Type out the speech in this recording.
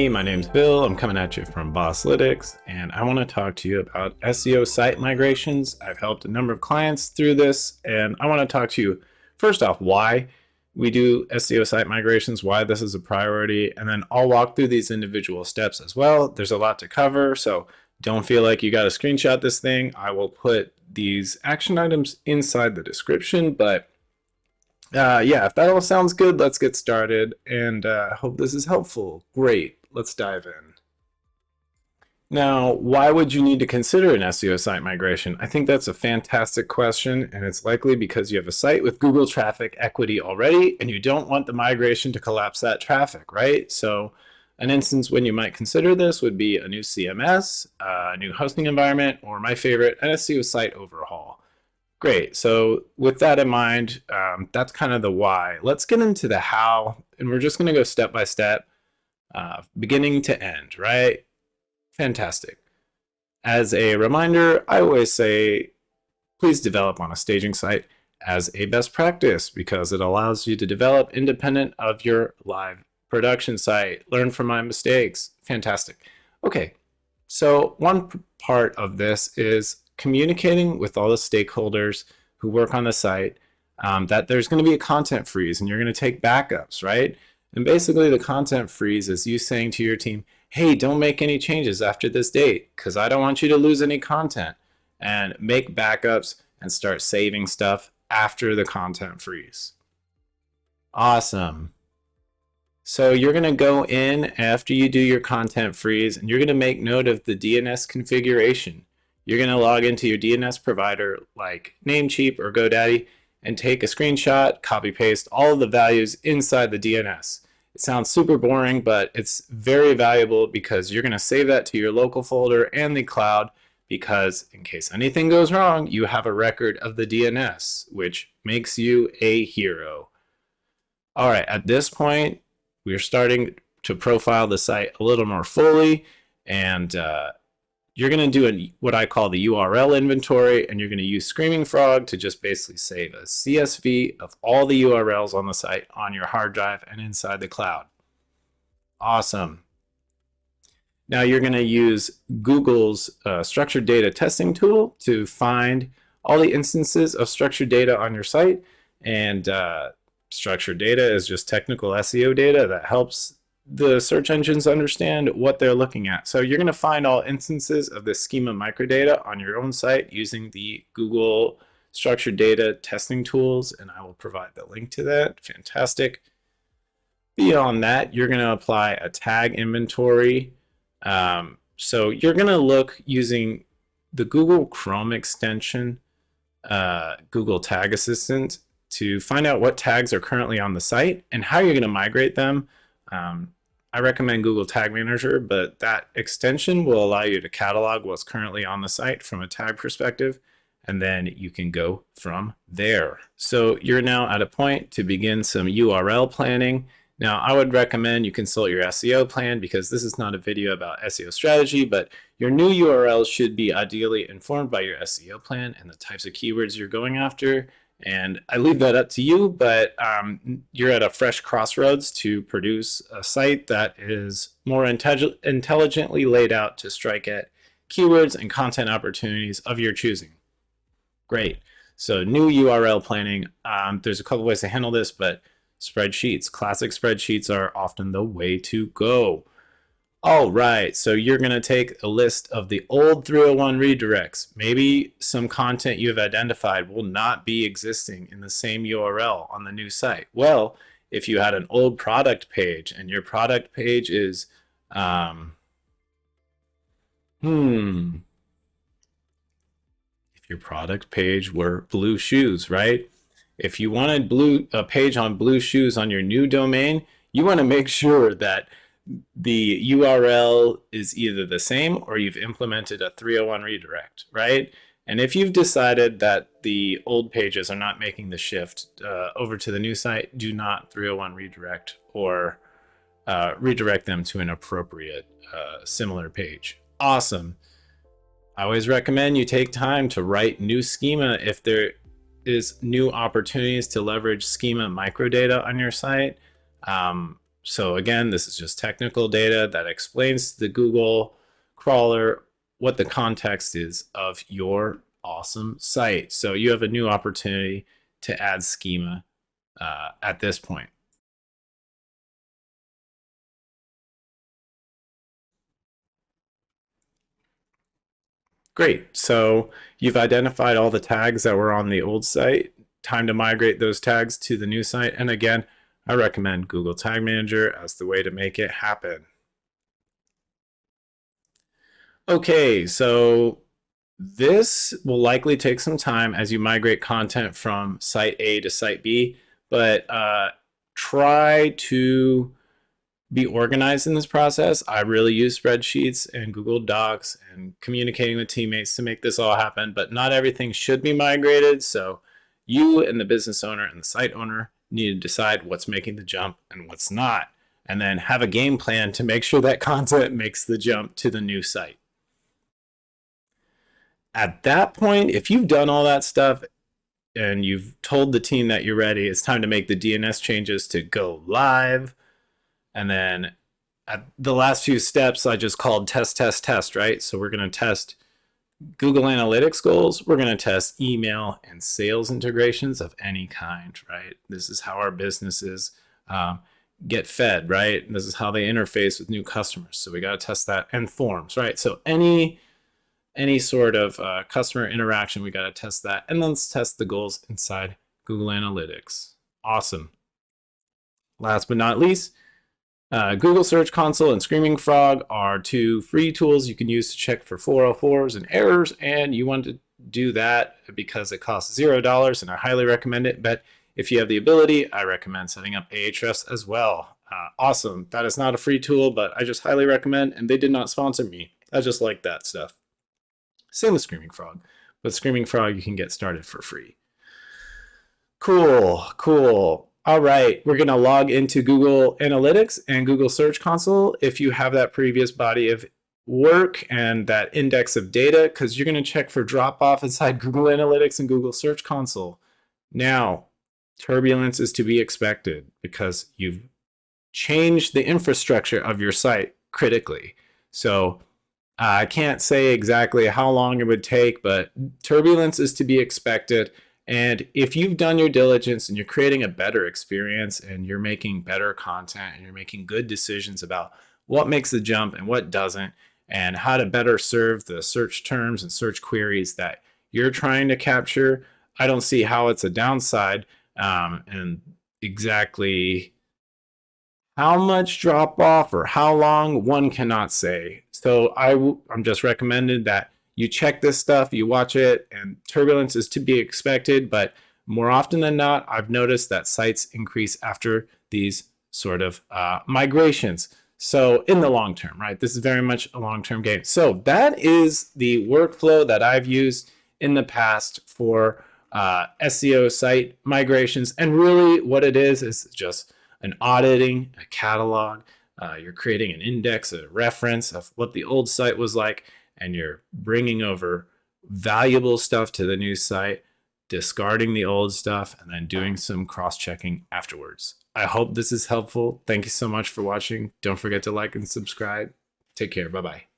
Hey, my name's Bill. I'm coming at you from Bosslytics, and I want to talk to you about SEO site migrations. I've helped a number of clients through this, and I want to talk to you first off why we do SEO site migrations, why this is a priority, and then I'll walk through these individual steps as well. There's a lot to cover, so don't feel like you got to screenshot this thing. I will put these action items inside the description, but yeah, if that all sounds good, let's get started, and hope this is helpful. Great, let's dive in. Now, why would you need to consider an SEO site migration? I think that's a fantastic question, and it's likely because you have a site with Google traffic equity already, and you don't want the migration to collapse that traffic, right? So an instance when you might consider this would be a new CMS, a new hosting environment, or my favorite, an SEO site overhaul. Great. So with that in mind, that's kind of the why. Let's get into the how, and we're just going to go step by step, beginning to end, right? Fantastic. As a reminder, I always say, please develop on a staging site as a best practice because it allows you to develop independent of your live production site. Learn from my mistakes. Fantastic. Okay. So one part of this is communicating with all the stakeholders who work on the site that there's going to be a content freeze and you're going to take backups, right? And basically the content freeze is you saying to your team, hey, don't make any changes after this date because I don't want you to lose any content, and make backups and start saving stuff after the content freeze. Awesome. So you're going to go in after you do your content freeze and you're going to make note of the DNS configuration. You're going to log into your DNS provider like Namecheap or GoDaddy and take a screenshot, copy paste all of the values inside the DNS. It sounds super boring, but it's very valuable because you're going to save that to your local folder and the cloud because in case anything goes wrong, you have a record of the DNS, which makes you a hero. All right, at this point, we're starting to profile the site a little more fully, and you're going to do what I call the URL inventory, and you're going to use Screaming Frog to just basically save a CSV of all the URLs on the site on your hard drive and inside the cloud. Awesome. Now you're going to use Google's structured data testing tool to find all the instances of structured data on your site, and structured data is just technical SEO data that helps the search engines understand what they're looking at. So you're going to find all instances of the schema microdata on your own site using the Google structured data testing tools, and I will provide the link to that. Fantastic. Beyond that, you're going to apply a tag inventory. So you're going to look using the Google Chrome extension, Google Tag Assistant, to find out what tags are currently on the site and how you're going to migrate them. I recommend Google Tag Manager, but that extension will allow you to catalog what's currently on the site from a tag perspective, and then you can go from there. So you're now at a point to begin some URL planning. Now, I would recommend you consult your SEO plan because this is not a video about SEO strategy, but your new URLs should be ideally informed by your SEO plan and the types of keywords you're going after. And I leave that up to you, but you're at a fresh crossroads to produce a site that is more intelligently laid out to strike at keywords and content opportunities of your choosing. Great. So new URL planning. There's a couple ways to handle this, but spreadsheets, classic spreadsheets are often the way to go. All right, so you're going to take a list of the old 301 redirects. Maybe some content you have identified will not be existing in the same URL on the new site. Well, if you had an old product page and your product page is, if your product page were blue shoes, right? If you wanted a page on blue shoes on your new domain, you want to make sure that the URL is either the same or you've implemented a 301 redirect, right? And if you've decided that the old pages are not making the shift over to the new site, do not 301 redirect or redirect them to an appropriate similar page. Awesome. I always recommend you take time to write new schema if there is new opportunities to leverage schema microdata on your site. So again, this is just technical data that explains to the Google crawler what the context is of your awesome site. So you have a new opportunity to add schema at this point. Great. So you've identified all the tags that were on the old site. Time to migrate those tags to the new site. And again, I recommend Google Tag Manager as the way to make it happen. Okay, so this will likely take some time as you migrate content from site A to site B, but try to be organized in this process. I really use spreadsheets and Google Docs and communicating with teammates to make this all happen, but not everything should be migrated. So you and the business owner and the site owner need to decide what's making the jump and what's not, and then have a game plan to make sure that content makes the jump to the new site. At that point, if you've done all that stuff and you've told the team that you're ready, it's time to make the DNS changes to go live. And then at the last few steps, I just called test, test, test, right? So we're going to test Google Analytics goals. We're going to test email and sales integrations of any kind, right? This is how our businesses get fed, right? This is how they interface with new customers. So we got to test that, and forms, right? So any sort of customer interaction, we got to test that. And let's test the goals inside Google Analytics. Awesome. Last but not least, Google Search Console and Screaming Frog are two free tools you can use to check for 404s and errors, and you want to do that because it costs $0, and I highly recommend it. But if you have the ability, I recommend setting up Ahrefs as well. Awesome. That is not a free tool, but I just highly recommend, and they did not sponsor me. I just like that stuff. Same with Screaming Frog, but Screaming Frog you can get started for free. Cool, cool. All right, we're going to log into Google Analytics and Google Search Console if you have that previous body of work and that index of data, because you're going to check for drop-off inside Google Analytics and Google Search Console. Now, turbulence is to be expected because you've changed the infrastructure of your site critically. So I can't say exactly how long it would take, but turbulence is to be expected. And if you've done your diligence and you're creating a better experience and you're making better content and you're making good decisions about what makes the jump and what doesn't, and how to better serve the search terms and search queries that you're trying to capture, I don't see how it's a downside. And exactly how much drop off or how long, one cannot say. So I'm just recommended that you check this stuff, you watch it, and turbulence is to be expected. But more often than not, I've noticed that sites increase after these sort of migrations. So in the long term, right? This is very much a long-term game. So that is the workflow that I've used in the past for SEO site migrations. And really what it is just an auditing, a catalog. You're creating an index, a reference of what the old site was like, and you're bringing over valuable stuff to the new site, discarding the old stuff, and then doing some cross-checking afterwards. I hope this is helpful. Thank you so much for watching. Don't forget to like and subscribe. Take care. Bye-bye.